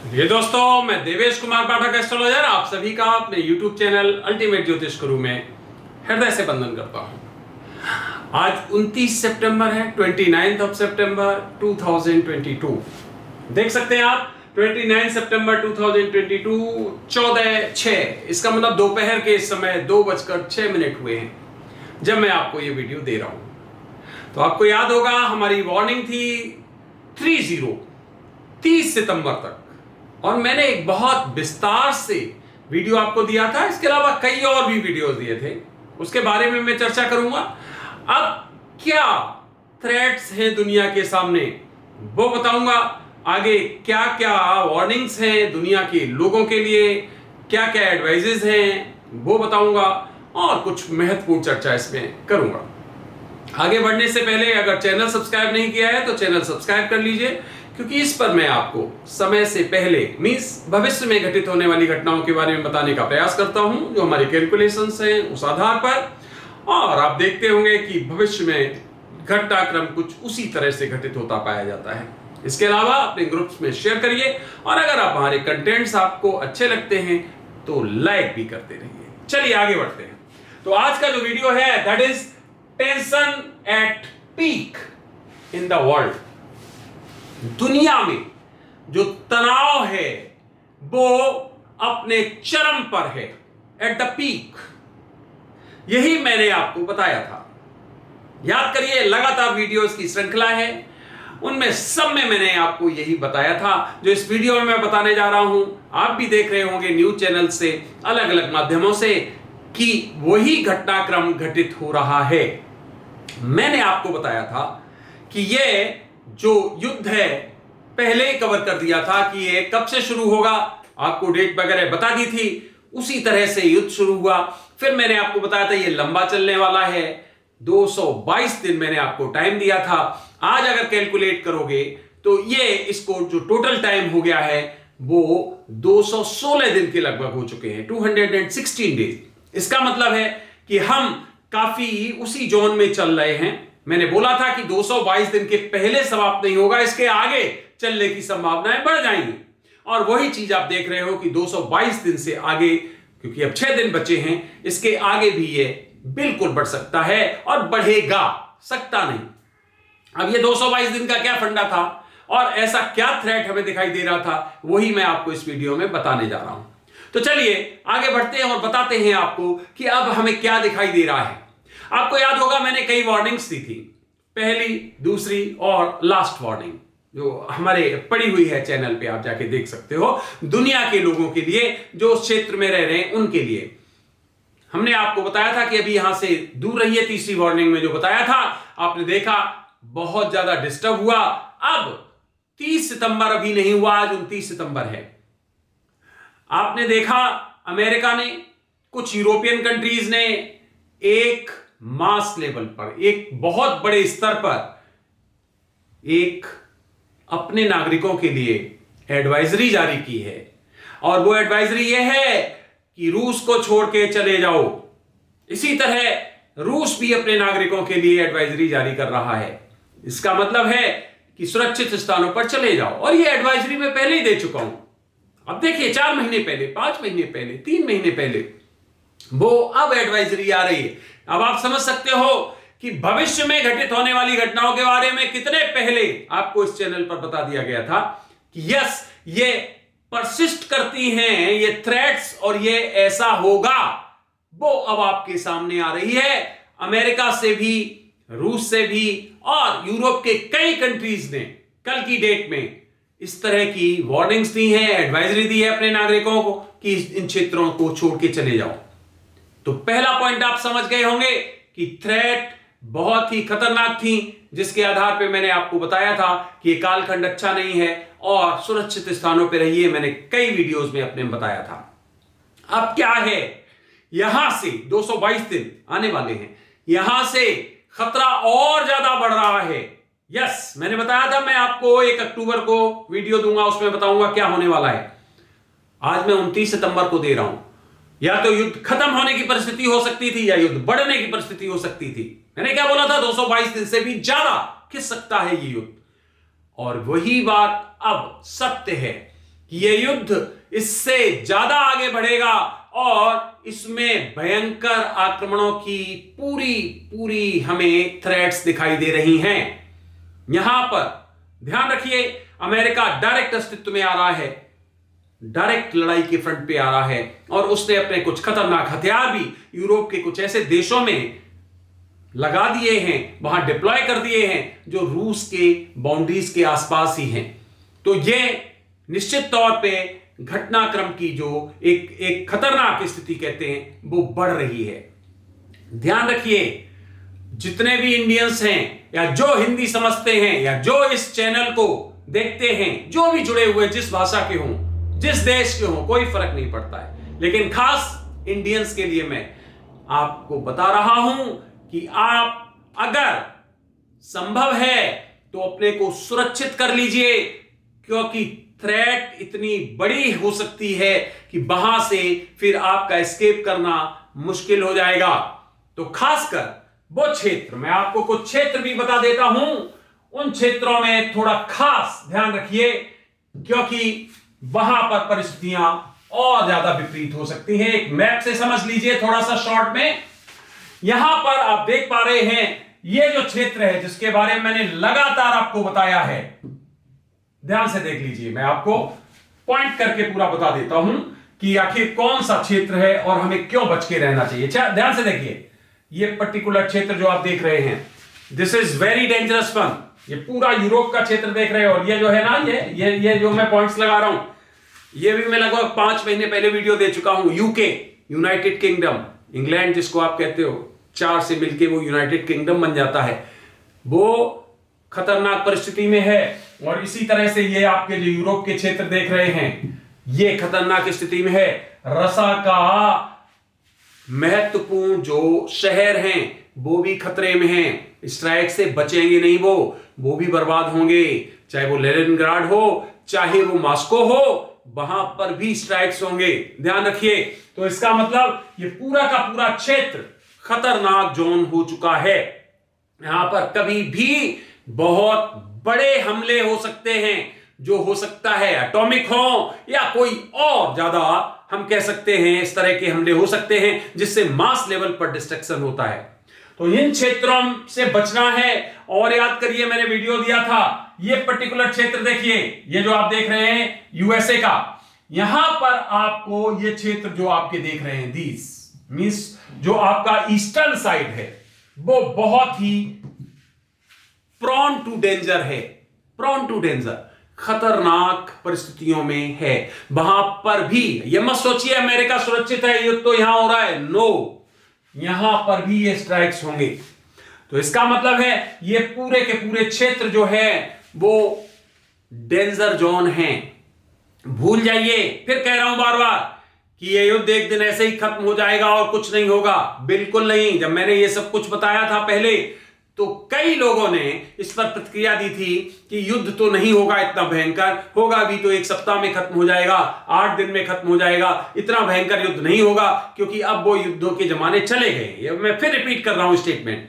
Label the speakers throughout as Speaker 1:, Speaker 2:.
Speaker 1: ये दोस्तों, मैं देवेश कुमार पाठक एस्ट्रोलॉजर आप सभी का अपने YouTube चैनल अल्टीमेट ज्योतिष गुरु में हृदय से वंदन करता हूं। आज 29 सितंबर है, 29th ऑफ सितंबर 2022। देख सकते हैं आप 29 सितंबर 2022 14:06। इसका मतलब दोपहर के समय 2:06 हुए हैं जब मैं आपको ये वीडियो दे रहा हूं। तो आपको याद होगा हमारी वार्निंग थी 30 सितंबर तक, और मैंने एक बहुत विस्तार से वीडियो आपको दिया था। इसके अलावा कई और भी वीडियोस दिए थे, उसके बारे में मैं चर्चा करूंगा। अब क्या थ्रेट्स हैं दुनिया के सामने वो बताऊंगा। आगे क्या क्या वार्निंग्स हैं दुनिया के लोगों के लिए, क्या क्या एडवाइजेस हैं वो बताऊंगा, और कुछ महत्वपूर्ण चर्चा इसमें करूंगा। आगे बढ़ने से पहले अगर चैनल सब्सक्राइब नहीं किया है तो चैनल सब्सक्राइब कर लीजिए, क्योंकि इस पर मैं आपको समय से पहले मींस भविष्य में घटित होने वाली घटनाओं के बारे में बताने का प्रयास करता हूं, जो हमारी कैलकुलेशंस हैं उस आधार पर। और आप देखते होंगे कि भविष्य में घटनाक्रम कुछ उसी तरह से घटित होता पाया जाता है। इसके अलावा अपने ग्रुप्स में शेयर करिए, और अगर आप हमारे कंटेंट्स आपको अच्छे लगते हैं तो लाइक भी करते रहिए। चलिए आगे बढ़ते हैं। तो आज का जो वीडियो है that is tension at peak in the world. दुनिया में जो तनाव है वो अपने चरम पर है, एट द पीक। यही मैंने आपको बताया था। याद करिए, लगातार वीडियोस की श्रृंखला है, उनमें सब में मैंने आपको यही बताया था जो इस वीडियो में मैं बताने जा रहा हूं। आप भी देख रहे होंगे न्यूज चैनल से, अलग अलग माध्यमों से, कि वही घटनाक्रम घटित हो रहा है। मैंने आपको बताया था कि ये जो युद्ध है पहले ही कवर कर दिया था कि ये कब से शुरू होगा, आपको डेट वगैरह बता दी थी। उसी तरह से युद्ध शुरू हुआ। फिर मैंने आपको बताया था ये लंबा चलने वाला है, 222 दिन मैंने आपको टाइम दिया था। आज अगर कैलकुलेट करोगे तो ये इसको जो टोटल टाइम हो गया है वो 216 दिन के लगभग हो चुके हैं, 216 डेज। इसका मतलब है कि हम काफी उसी जोन में चल रहे हैं। मैंने बोला था कि 222 दिन के पहले समाप्त नहीं होगा, इसके आगे चलने की संभावनाएं बढ़ जाएंगी। और वही चीज आप देख रहे हो कि 222 दिन से आगे, क्योंकि अब 6 दिन बचे हैं, इसके आगे भी ये बिल्कुल बढ़ सकता है और बढ़ेगा, सकता नहीं। अब ये 222 दिन का क्या फंडा था और ऐसा क्या थ्रेट हमें दिखाई दे रहा था, वही मैं आपको इस वीडियो में बताने जा रहा हूं। तो चलिए आगे बढ़ते हैं और बताते हैं आपको कि अब हमें क्या दिखाई दे रहा है। आपको याद होगा मैंने कई वार्निंग्स दी थी, पहली, दूसरी और लास्ट वार्निंग जो हमारे पड़ी हुई है चैनल पे, आप जाके देख सकते हो। दुनिया के लोगों के लिए जो उस क्षेत्र में रह रहे हैं उनके लिए हमने आपको बताया था कि अभी यहां से दूर रहिए। तीसरी वार्निंग में जो बताया था आपने देखा, बहुत ज्यादा डिस्टर्ब हुआ। अब 30 सितंबर अभी नहीं हुआ, आज 29 सितंबर है। आपने देखा अमेरिका ने, कुछ यूरोपियन कंट्रीज ने एक मास लेवल पर, एक बहुत बड़े स्तर पर एक अपने नागरिकों के लिए एडवाइजरी जारी की है। और वो एडवाइजरी ये है कि रूस को छोड़ के चले जाओ। इसी तरह रूस भी अपने नागरिकों के लिए एडवाइजरी जारी कर रहा है। इसका मतलब है कि सुरक्षित स्थानों पर चले जाओ। और ये एडवाइजरी मैं पहले ही दे चुका हूं। अब देखिए, 4 महीने पहले, 5 महीने पहले, 3 महीने पहले, वो अब एडवाइजरी आ रही है। अब आप समझ सकते हो कि भविष्य में घटित होने वाली घटनाओं के बारे में कितने पहले आपको इस चैनल पर बता दिया गया था कि यस, ये परसिस्ट करती हैं ये थ्रेट्स और ये ऐसा होगा। वो अब आपके सामने आ रही है। अमेरिका से भी, रूस से भी, और यूरोप के कई कंट्रीज ने कल की डेट में इस तरह की वार्निंग्स दी हैं, एडवाइजरी दी है अपने नागरिकों को कि इन क्षेत्रों को छोड़ के चले जाओ। तो पहला पॉइंट आप समझ गए होंगे कि थ्रेट बहुत ही खतरनाक थी, जिसके आधार पे मैंने आपको बताया था कि ये कालखंड अच्छा नहीं है और सुरक्षित स्थानों पे रहिए। मैंने कई वीडियोस में अपने बताया था। अब क्या है, यहां से 222 दिन आने वाले हैं, यहां से खतरा और ज्यादा बढ़ रहा है। यस, मैंने बताया था मैं आपको 1 अक्टूबर को वीडियो दूंगा, उसमें बताऊंगा क्या होने वाला है। आज मैं 29 सितंबर को दे रहा हूं। या तो युद्ध खत्म होने की परिस्थिति हो सकती थी या युद्ध बढ़ने की परिस्थिति हो सकती थी। मैंने क्या बोला था, 222 दिन से भी ज्यादा खिंच सकता है ये युद्ध। और वही बात अब सत्य है कि यह युद्ध इससे ज्यादा आगे बढ़ेगा और इसमें भयंकर आक्रमणों की पूरी हमें थ्रेट्स दिखाई दे रही हैं। यहां पर ध्यान रखिए, अमेरिका डायरेक्ट अस्तित्व में आ रहा है, डायरेक्ट लड़ाई के फ्रंट पे आ रहा है और उसने अपने कुछ खतरनाक हथियार भी यूरोप के कुछ ऐसे देशों में लगा दिए हैं, वहां डिप्लॉय कर दिए हैं जो रूस के बाउंड्रीज के आसपास ही हैं। तो यह निश्चित तौर पे घटनाक्रम की जो एक खतरनाक स्थिति कहते हैं वो बढ़ रही है। ध्यान रखिए, जितने भी इंडियंस हैं या जो हिंदी समझते हैं या जो इस चैनल को देखते हैं, जो भी जुड़े हुए जिस भाषा के हों, जिस देश के हों, कोई फर्क नहीं पड़ता है, लेकिन खास इंडियंस के लिए मैं आपको बता रहा हूं कि आप अगर संभव है तो अपने को सुरक्षित कर लीजिए, क्योंकि थ्रेट इतनी बड़ी हो सकती है कि वहां से फिर आपका एस्केप करना मुश्किल हो जाएगा। तो खासकर वो क्षेत्र, मैं आपको कुछ क्षेत्र भी बता देता हूं, उन क्षेत्रों में थोड़ा खास ध्यान रखिए, क्योंकि वहां पर परिस्थितियां और ज्यादा विपरीत हो सकती हैं। एक मैप से समझ लीजिए थोड़ा सा शॉर्ट में। यहां पर आप देख पा रहे हैं, यह जो क्षेत्र है जिसके बारे में मैंने लगातार आपको बताया है, ध्यान से देख लीजिए, मैं आपको पॉइंट करके पूरा बता देता हूं कि आखिर कौन सा क्षेत्र है और हमें क्यों बच के रहना चाहिए। ध्यान से देखिए, यह पर्टिकुलर क्षेत्र जो आप देख रहे हैं, this is very dangerous one. ये पूरा यूरोप का क्षेत्र देख रहे हो, और ये जो है ना, ये जो मैं पॉइंट्स लगा रहा हूं, ये भी मैं लगभग 5 महीने पहले वीडियो दे चुका हूं। यूके, यूनाइटेड किंगडम, इंग्लैंड जिसको आप कहते हो, 4 से मिलके वो यूनाइटेड किंगडम बन जाता है, वो खतरनाक परिस्थिति में है। और इसी तरह से ये आपके जो यूरोप के क्षेत्र देख रहे हैं, ये खतरनाक स्थिति में है। रसा का महत्वपूर्ण जो शहर हैं वो भी खतरे में हैं, स्ट्राइक से बचेंगे नहीं, वो भी बर्बाद होंगे। चाहे वो लेनिनग्राड हो, चाहे वो मॉस्को हो, वहां पर भी स्ट्राइक्स होंगे, ध्यान रखिए। तो इसका मतलब ये पूरा का पूरा क्षेत्र खतरनाक जोन हो चुका है। यहां पर कभी भी बहुत बड़े हमले हो सकते हैं, जो हो सकता है एटॉमिक हो या कोई और ज्यादा, हम कह सकते हैं इस तरह के हमले हो सकते हैं जिससे मास लेवल पर डिस्ट्रक्शन होता है। तो इन क्षेत्रों से बचना है। और याद करिए, मैंने वीडियो दिया था, ये पर्टिकुलर क्षेत्र देखिए, ये जो आप देख रहे हैं यूएसए का, यहां पर आपको ये क्षेत्र जो आपके देख रहे हैं, दिस मींस जो आपका ईस्टर्न साइड है, वो बहुत ही प्रोन टू डेंजर है, प्रोन टू डेंजर, खतरनाक परिस्थितियों में है। वहां पर भी ये मत सोचिए अमेरिका सुरक्षित है, युद्ध तो यहां हो रहा है, नो, यहां पर भी ये स्ट्राइक्स होंगे। तो इसका मतलब है ये पूरे के पूरे क्षेत्र जो है वो डेंजर जोन है। भूल जाइए, फिर कह रहा हूं बार बार कि ये युद्ध एक दिन ऐसे ही खत्म हो जाएगा और कुछ नहीं होगा, बिल्कुल नहीं। जब मैंने ये सब कुछ बताया था पहले, तो कई लोगों ने इस पर प्रतिक्रिया दी थी कि युद्ध तो नहीं होगा इतना भयंकर, होगा भी तो 1 सप्ताह में खत्म हो जाएगा, 8 दिन में खत्म हो जाएगा, इतना भयंकर युद्ध नहीं होगा, क्योंकि अब वो युद्धों के जमाने चले गए। ये मैं फिर रिपीट कर रहा हूं स्टेटमेंट।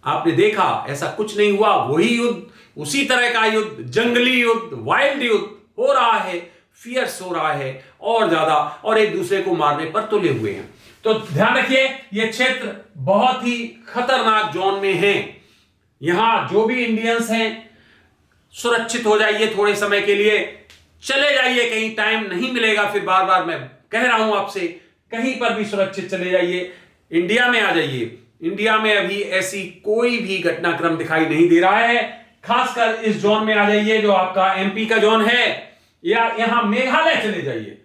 Speaker 1: आपने देखा ऐसा कुछ नहीं हुआ, वही युद्ध, उसी तरह का युद्ध, जंगली युद्ध, वाइल्ड युद्ध हो रहा है, फियर्स हो रहा है और ज्यादा, और एक दूसरे को मारने पर तुले हुए हैं। तो ध्यान रखिए, ये क्षेत्र बहुत ही खतरनाक जोन में है। यहां जो भी इंडियंस हैं, सुरक्षित हो जाइए, थोड़े समय के लिए चले जाइए, कहीं टाइम नहीं मिलेगा फिर बार बार मैं कह रहा हूं आपसे, कहीं पर भी सुरक्षित चले जाइए, इंडिया में आ जाइए। इंडिया में अभी ऐसी कोई भी घटनाक्रम दिखाई नहीं दे रहा है। खासकर इस जोन में आ जाइए जो आपका एमपी का जोन है, या यहां मेघालय चले जाइए।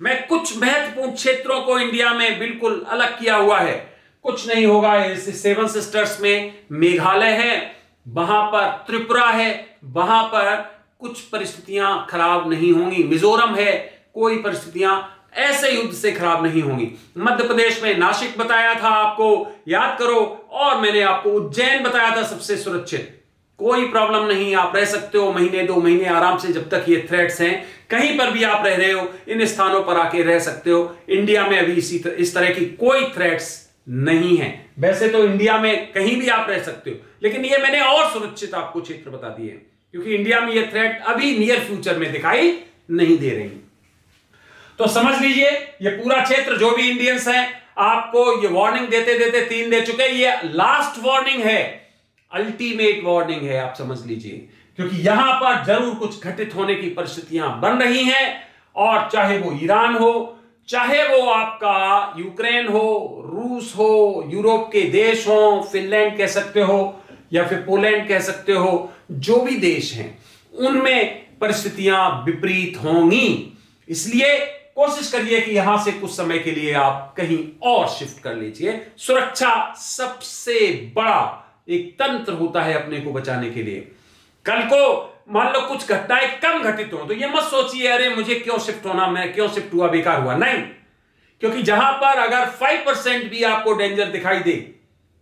Speaker 1: मैं कुछ महत्वपूर्ण क्षेत्रों को इंडिया में बिल्कुल अलग किया हुआ है, कुछ नहीं होगा। इस 7 सिस्टर्स में मेघालय है, वहां पर त्रिपुरा है, वहां पर कुछ परिस्थितियां खराब नहीं होंगी। मिजोरम है, कोई परिस्थितियां ऐसे युद्ध से खराब नहीं होंगी। मध्य प्रदेश में नासिक बताया था आपको, याद करो, और मैंने आपको उज्जैन बताया था सबसे सुरक्षित, कोई प्रॉब्लम नहीं, आप रह सकते हो महीने 2 महीने आराम से, जब तक ये थ्रेट्स हैं। कहीं पर भी आप रह रहे हो, इन स्थानों पर आके रह सकते हो। इंडिया में अभी इस तरह की कोई थ्रेट्स नहीं है। वैसे तो इंडिया में कहीं भी आप रह सकते हो, लेकिन ये मैंने और सुरक्षित आपको क्षेत्र बता दिए, क्योंकि इंडिया में ये थ्रेट अभी नियर फ्यूचर में दिखाई नहीं दे रही। तो समझ लीजिए ये पूरा क्षेत्र जो भी इंडियंस हैं आपको ये वार्निंग देते देते 3 दे चुके। ये लास्ट वार्निंग है, अल्टीमेट वार्निंग है, आप समझ लीजिए, क्योंकि यहां पर जरूर कुछ घटित होने की परिस्थितियां बन रही हैं। और चाहे वो ईरान हो, चाहे वो आपका यूक्रेन हो, रूस हो, यूरोप के देश हो, फिनलैंड कह सकते हो या फिर पोलैंड कह सकते हो, जो भी देश हैं उनमें परिस्थितियां विपरीत होंगी। इसलिए कोशिश करिए कि यहां से कुछ समय के लिए आप कहीं और शिफ्ट कर लीजिए। सुरक्षा सबसे बड़ा एक तंत्र होता है अपने को बचाने के लिए। कल को मान लो कुछ घटनाएं कम घटित हो तो ये मत सोचिए अरे मुझे क्यों शिफ्ट होना, मैं क्यों शिफ्ट हुआ, बेकार हुआ, नहीं। क्योंकि जहां पर अगर 5% भी आपको डेंजर दिखाई दे,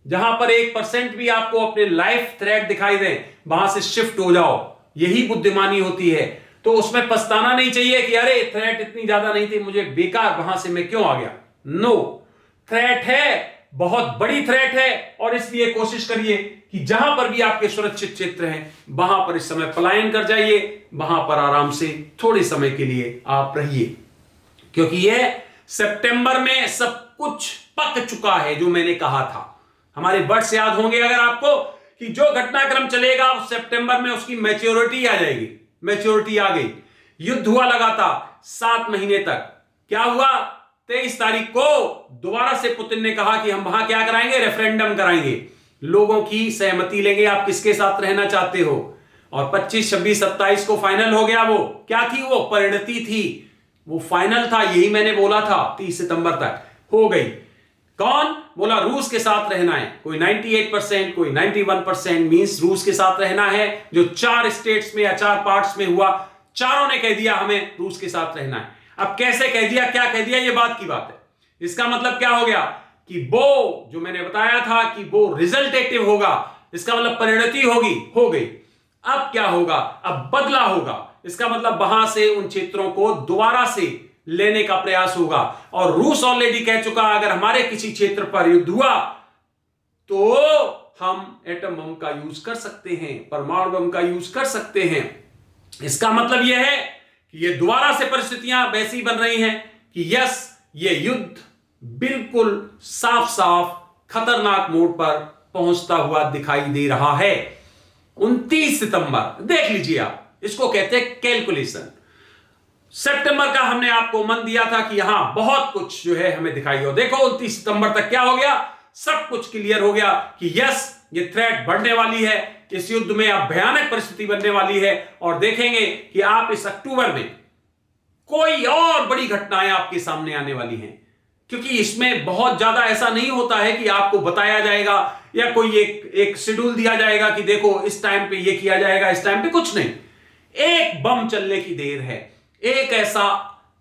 Speaker 1: जहां पर 1% भी आपको अपने लाइफ थ्रेट दिखाई दे, वहां से शिफ्ट हो जाओ। यही बुद्धिमानी होती है। तो उसमें पछताना नहीं चाहिए कि अरे थ्रेट इतनी ज्यादा नहीं थी, मुझे बेकार वहां से मैं क्यों आ गया। नो, थ्रेट है, बहुत बड़ी थ्रेट है, और इसलिए कोशिश करिए कि जहां पर भी आपके सुरक्षित क्षेत्र हैं वहां पर इस समय पलायन कर जाइए, वहां पर आराम से थोड़े समय के लिए आप रहिए। क्योंकि यह सितंबर में सब कुछ पक चुका है जो मैंने कहा था। हमारे वर्ड्स याद होंगे अगर आपको कि जो घटनाक्रम चलेगा सितंबर में उसकी मैच्योरिटी आ जाएगी। मैच्योरिटी आ गई। युद्ध हुआ लगातार 7 महीने तक। क्या हुआ? 23 तारीख को दोबारा से पुतिन ने कहा कि हम वहां क्या कराएंगे, रेफरेंडम कराएंगे, लोगों की सहमति लेंगे, आप किसके साथ रहना चाहते हो। और 25, 26, 27 को फाइनल हो गया। वो क्या थी? वो परिणति थी, वो फाइनल था। यही मैंने बोला था 30 सितंबर तक हो गई। कौन बोला? रूस के साथ रहना है। कोई 98%, कोई 91%, मींस रूस के साथ रहना है। जो 4 स्टेट्स में या 4 पार्ट्स में हुआ, चारों ने कह दिया हमें रूस के साथ रहना है। अब कैसे कह दिया, क्या कह दिया, ये बात की बात है। इसका मतलब क्या हो गया कि वो जो मैंने बताया था कि वो रिजल्टेटिव होगा, इसका मतलब परिणति होगी, हो गई। अब क्या होगा? अब बदला होगा। इसका मतलब वहां से उन क्षेत्रों को दोबारा से लेने का प्रयास होगा। और रूस ऑलरेडी कह चुका अगर हमारे किसी क्षेत्र पर युद्ध हुआ तो हम एटम बम का यूज कर सकते हैं, परमाणु बम का यूज कर सकते हैं। इसका मतलब यह है कि ये दोबारा से परिस्थितियां वैसी बन रही हैं कि यस, ये युद्ध बिल्कुल साफ साफ खतरनाक मोड़ पर पहुंचता हुआ दिखाई दे रहा है। 29 सितंबर देख लीजिए आप, इसको कहते हैं कैलकुलेशन। सितंबर का हमने आपको मन दिया था कि यहां बहुत कुछ जो है हमें दिखाई हो। देखो 29 सितंबर तक क्या हो गया, सब कुछ क्लियर हो गया कि यस, ये थ्रेट बढ़ने वाली है, इस युद्ध में अब भयानक परिस्थिति बनने वाली है। और देखेंगे कि आप इस अक्टूबर में कोई और बड़ी घटनाएं आपके सामने आने वाली हैं। क्योंकि इसमें बहुत ज्यादा ऐसा नहीं होता है कि आपको बताया जाएगा या कोई एक शेड्यूल दिया जाएगा कि देखो इस टाइम पे ये किया जाएगा, इस टाइम पे कुछ नहीं। एक बम चलने की देर है, एक ऐसा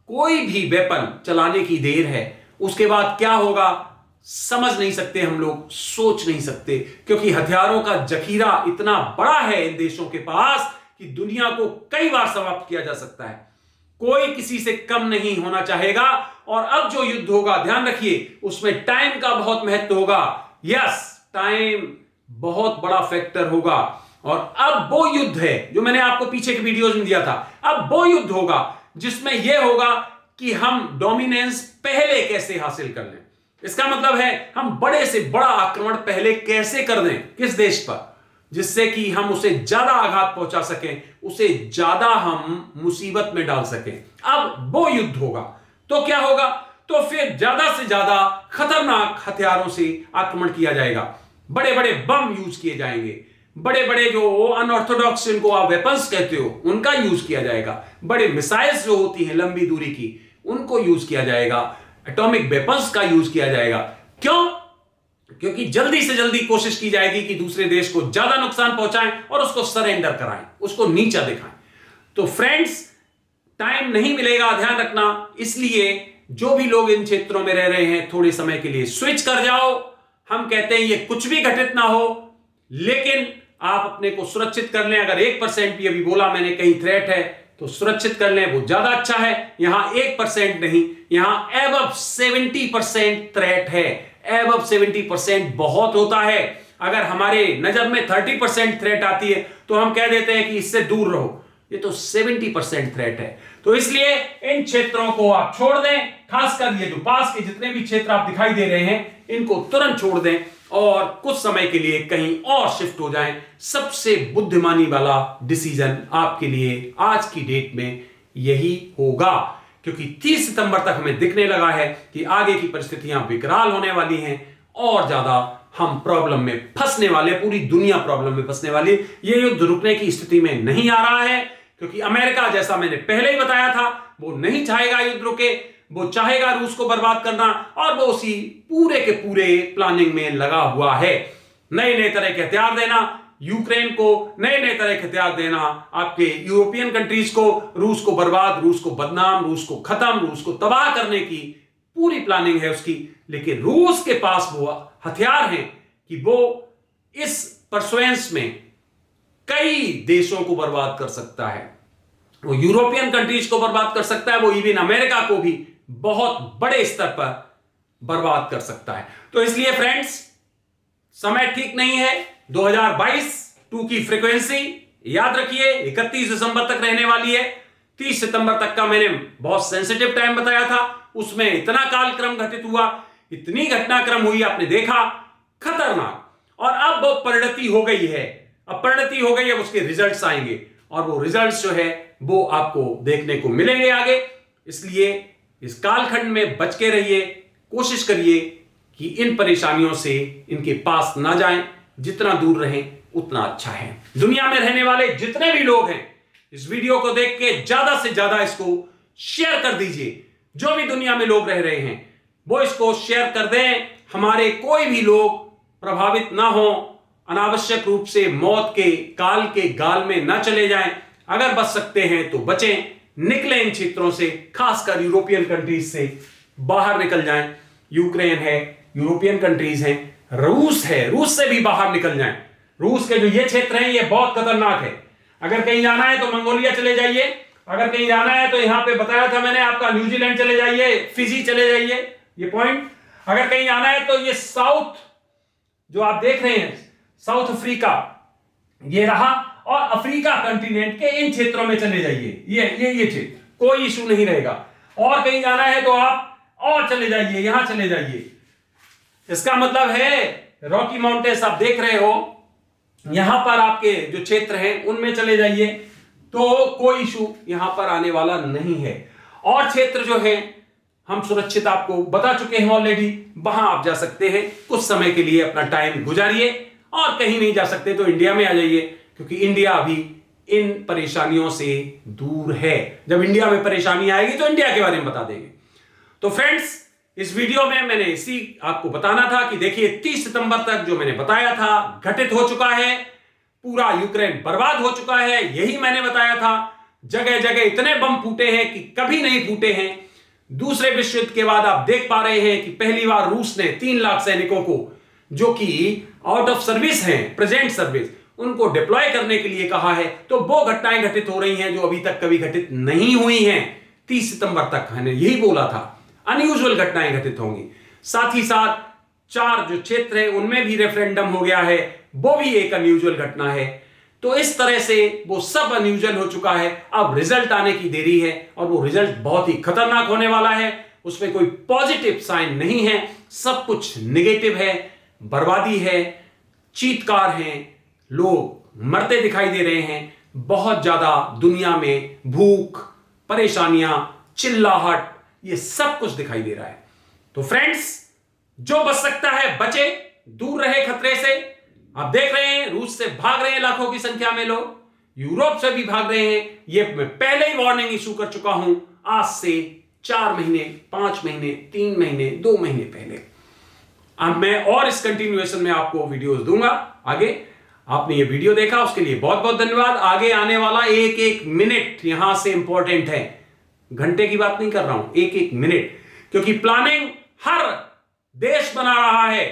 Speaker 1: कोई भी वेपन चलाने की देर है। उसके बाद क्या होगा समझ नहीं सकते हम लोग, सोच नहीं सकते। क्योंकि हथियारों का जखीरा इतना बड़ा है इन देशों के पास कि दुनिया को कई बार समाप्त किया जा सकता है। कोई किसी से कम नहीं होना चाहेगा। और अब जो युद्ध होगा, ध्यान रखिए, उसमें टाइम का बहुत महत्व होगा। यस, टाइम बहुत बड़ा फैक्टर होगा। और अब वो युद्ध है जो मैंने आपको पीछे के वीडियोज में दिया था। अब वो युद्ध होगा जिसमें यह होगा कि हम डोमिनेंस पहले कैसे हासिल कर लें। इसका मतलब है हम बड़े से बड़ा आक्रमण पहले कैसे कर दें किस देश पर, जिससे कि हम उसे ज्यादा आघात पहुंचा सकें, उसे ज्यादा हम मुसीबत में डाल सकें। अब वो युद्ध होगा तो क्या होगा? तो फिर ज्यादा से ज्यादा खतरनाक हथियारों से आक्रमण किया जाएगा। बड़े बड़े बम यूज किए जाएंगे, बड़े बड़े जो अनऑर्थोडॉक्स जिनको आप वेपन्स कहते हो उनका यूज किया जाएगा। बड़े मिसाइल्स जो होती हैं लंबी दूरी की उनको यूज किया जाएगा। एटॉमिक वेपन्स का यूज किया जाएगा। क्यों? क्योंकि जल्दी से जल्दी कोशिश की जाएगी कि दूसरे देश को ज्यादा नुकसान पहुंचाएं और उसको सरेंडर कराएं, उसको नीचा दिखाएं। तो फ्रेंड्स, टाइम नहीं मिलेगा, ध्यान रखना। इसलिए जो भी लोग इन क्षेत्रों में रह रहे हैं थोड़े समय के लिए स्विच कर जाओ। हम कहते हैं ये कुछ भी घटित ना हो, लेकिन आप अपने को सुरक्षित कर लें। अगर 1% भी अभी बोला मैंने कहीं थ्रेट है तो सुरक्षित कर लें, वो ज्यादा अच्छा है। यहां 1% नहीं, यहां एबव 70% थ्रेट है। एबव 70% बहुत होता है। अगर हमारे नजर में 30% थ्रेट आती है तो हम कह देते हैं कि इससे दूर रहो। ये तो 70% थ्रेट है। तो इसलिए इन क्षेत्रों को आप छोड़ दें, खासकर ये जो पास के जितने भी क्षेत्र आप दिखाई दे रहे हैं इनको तुरंत छोड़ दें और कुछ समय के लिए कहीं और शिफ्ट हो जाएं। सबसे बुद्धिमानी वाला डिसीजन आपके लिए आज की डेट में यही होगा, क्योंकि 30 सितंबर तक हमें दिखने लगा है कि आगे की परिस्थितियां विकराल होने वाली हैं और ज्यादा हम प्रॉब्लम में फंसने वाले, पूरी दुनिया प्रॉब्लम में फंसने वाली। ये युद्ध रुकने की स्थिति में नहीं आ रहा है, क्योंकि अमेरिका, जैसा मैंने पहले ही बताया था, वो नहीं चाहेगा युद्ध रुके, वो चाहेगा रूस को बर्बाद करना, और वो उसी पूरे के पूरे प्लानिंग में लगा हुआ है। नए नए तरह के हथियार देना यूक्रेन को, नए नए तरह के हथियार देना आपके यूरोपियन कंट्रीज को, रूस को बर्बाद, रूस को बदनाम, रूस को खत्म, रूस को तबाह करने की पूरी प्लानिंग है उसकी। लेकिन रूस के पास वो हथियार हैं कि वो इस परसुएंस में कई देशों को बर्बाद कर सकता है। वो यूरोपियन कंट्रीज को बर्बाद कर सकता है, वो इवन अमेरिका को भी बहुत बड़े स्तर पर बर्बाद कर सकता है। तो इसलिए फ्रेंड्स, समय ठीक नहीं है। 2022 2 की फ्रीक्वेंसी याद रखिए 31 दिसंबर तक रहने वाली है। 30 सितंबर तक का मैंने बहुत सेंसिटिव टाइम बताया था, उसमें इतना कालक्रम घटित हुआ, इतनी घटनाक्रम हुई, आपने देखा, खतरनाक। और अब वो परिणति हो गई है, अब परिणति हो गई है, उसके रिजल्ट्स आएंगे और वो रिजल्ट्स जो है वो आपको देखने को मिलेंगे आगे। इसलिए इस कालखंड में बच के रहिए, कोशिश करिए कि इन परेशानियों से इनके पास ना जाएं, जितना दूर रहें उतना अच्छा है। दुनिया में रहने वाले जितने भी लोग हैं, इस वीडियो को देख के ज्यादा से ज्यादा इसको शेयर कर दीजिए। जो भी दुनिया में लोग रह रहे हैं वो इसको शेयर कर दें। हमारे कोई भी लोग प्रभावित ना हो, अनावश्यक रूप से मौत के काल के गाल में ना चले जाएं। अगर बच सकते हैं तो बचें, निकलें इन क्षेत्रों से, खासकर यूरोपियन कंट्रीज से बाहर निकल जाएं। यूक्रेन है, यूरोपियन कंट्रीज हैं, रूस है, रूस से भी बाहर निकल जाएं। रूस के जो ये क्षेत्र हैं ये बहुत खतरनाक है। अगर कहीं जाना है तो मंगोलिया चले जाइए, अगर कहीं जाना है तो यहां पे बताया था मैंने आपका, न्यूजीलैंड चले जाइए, फिजी चले जाइए, ये पॉइंट। अगर कहीं जाना है तो ये साउथ जो आप देख रहे हैं, साउथ अफ्रीका ये रहा, और अफ्रीका कंटिनेंट के इन क्षेत्रों में चले जाइए, ये क्षेत्र, कोई इशू नहीं रहेगा। और कहीं जाना है तो आप और चले जाइए, यहां चले जाइए। इसका मतलब है रॉकी माउंटेन्स आप देख रहे हो, यहां पर आपके जो क्षेत्र हैं उनमें चले जाइए, तो कोई इशू यहां पर आने वाला नहीं है। और क्षेत्र जो है हम सुरक्षित आपको बता चुके हैं ऑलरेडी, वहां आप जा सकते हैं, कुछ समय के लिए अपना टाइम गुजारिए। और कहीं नहीं जा सकते तो इंडिया में आ जाइए, क्योंकि इंडिया अभी इन परेशानियों से दूर है। जब इंडिया में परेशानी आएगी तो इंडिया के बारे में बता देंगे। तो फ्रेंड्स, इस वीडियो में मैंने इसी आपको बताना था कि देखिए 30 सितंबर तक जो मैंने बताया था घटित हो चुका है, पूरा यूक्रेन बर्बाद हो चुका है, यही मैंने बताया था। जगह जगह इतने बम फूटे हैं कि कभी नहीं फूटे हैं। दूसरे विश्व युद्ध के बाद आप देख पा रहे हैं कि पहली बार रूस ने 3 लाख सैनिकों को, जो कि आउट ऑफ सर्विस हैं, प्रेजेंट सर्विस, उनको डिप्लॉय करने के लिए कहा है। तो वो घटनाएं घटित हो रही हैं जो अभी तक कभी घटित नहीं हुई हैं। 30 सितंबर तक मैंने यही बोला था, अनयूजुअल घटनाएं घटित होंगी। साथ ही साथ 4 जो क्षेत्र है उनमें भी रेफरेंडम हो गया है, वो भी एक अनयूजुअल घटना है। तो इस तरह से वो सब अनयूजुअल हो चुका है। अब रिजल्ट आने की देरी है और वो रिजल्ट बहुत ही खतरनाक होने वाला है। उसमें कोई पॉजिटिव साइन नहीं है, सब कुछ नेगेटिव है, बर्बादी है, चीत्कार हैं, लोग मरते दिखाई दे रहे हैं, बहुत ज्यादा दुनिया में भूख, परेशानियां, चिल्लाहट, ये सब कुछ दिखाई दे रहा है। तो फ्रेंड्स, जो बच सकता है बचे, दूर रहे खतरे से। आप देख रहे हैं रूस से भाग रहे हैं लाखों की संख्या में लोग, यूरोप से भी भाग रहे हैं। ये मैं पहले ही वार्निंग इशू कर चुका हूं, आज से 4 महीने, 5 महीने, 3 महीने, 2 महीने पहले। अब मैं और इस कंटिन्यूएशन में आपको वीडियोस दूंगा आगे। आपने ये वीडियो देखा उसके लिए बहुत बहुत धन्यवाद। आगे आने वाला एक एक मिनट यहां से इंपॉर्टेंट है, घंटे की बात नहीं कर रहा हूं, एक एक मिनट, क्योंकि प्लानिंग हर देश बना रहा है,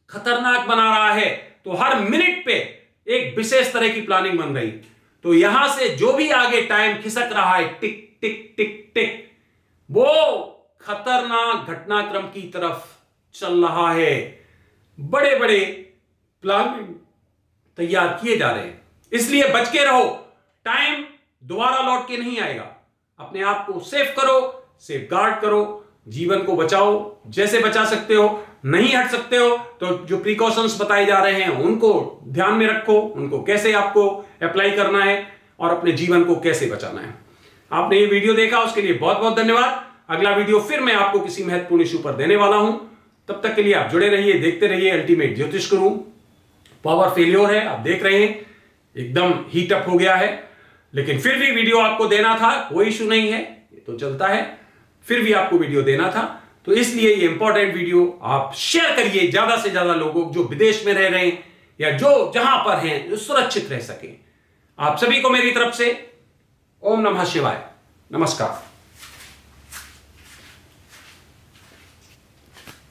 Speaker 1: खतरनाक बना रहा है। तो हर मिनट पे एक विशेष तरह की प्लानिंग बन रही। तो यहां से जो भी आगे टाइम खिसक रहा है, टिक टिक टिक टिक, वो खतरनाक घटनाक्रम की तरफ चल रहा है। बड़े बड़े प्लान तैयार किए जा रहे हैं, इसलिए बच के रहो। टाइम दोबारा लौट के नहीं आएगा। अपने आप को सेफ करो, सेफ गार्ड करो, जीवन को बचाओ जैसे बचा सकते हो। नहीं हट सकते हो तो जो प्रिकॉशंस बताए जा रहे हैं उनको ध्यान में रखो, उनको कैसे आपको अप्लाई करना है और अपने जीवन को कैसे बचाना है। आपने ये वीडियो देखा उसके लिए बहुत बहुत धन्यवाद। अगला वीडियो फिर मैं आपको किसी महत्वपूर्ण इशू पर देने वाला हूं। तब तक के लिए आप जुड़े रहिए, देखते रहिए अल्टीमेट ज्योतिष गुरु। पावर फेलियर है, आप देख रहे हैं एकदम हीट अप हो गया है, लेकिन फिर भी वीडियो आपको देना था, कोई इशू नहीं है, ये तो चलता है, फिर भी आपको वीडियो देना था। तो इसलिए ये इंपॉर्टेंट वीडियो आप शेयर करिए ज्यादा से ज्यादा लोगों जो विदेश में रह रहे हैं या जो जहां पर हैं, जो सुरक्षित रह सके। आप सभी को मेरी तरफ से ओम नमः शिवाय, नमस्कार।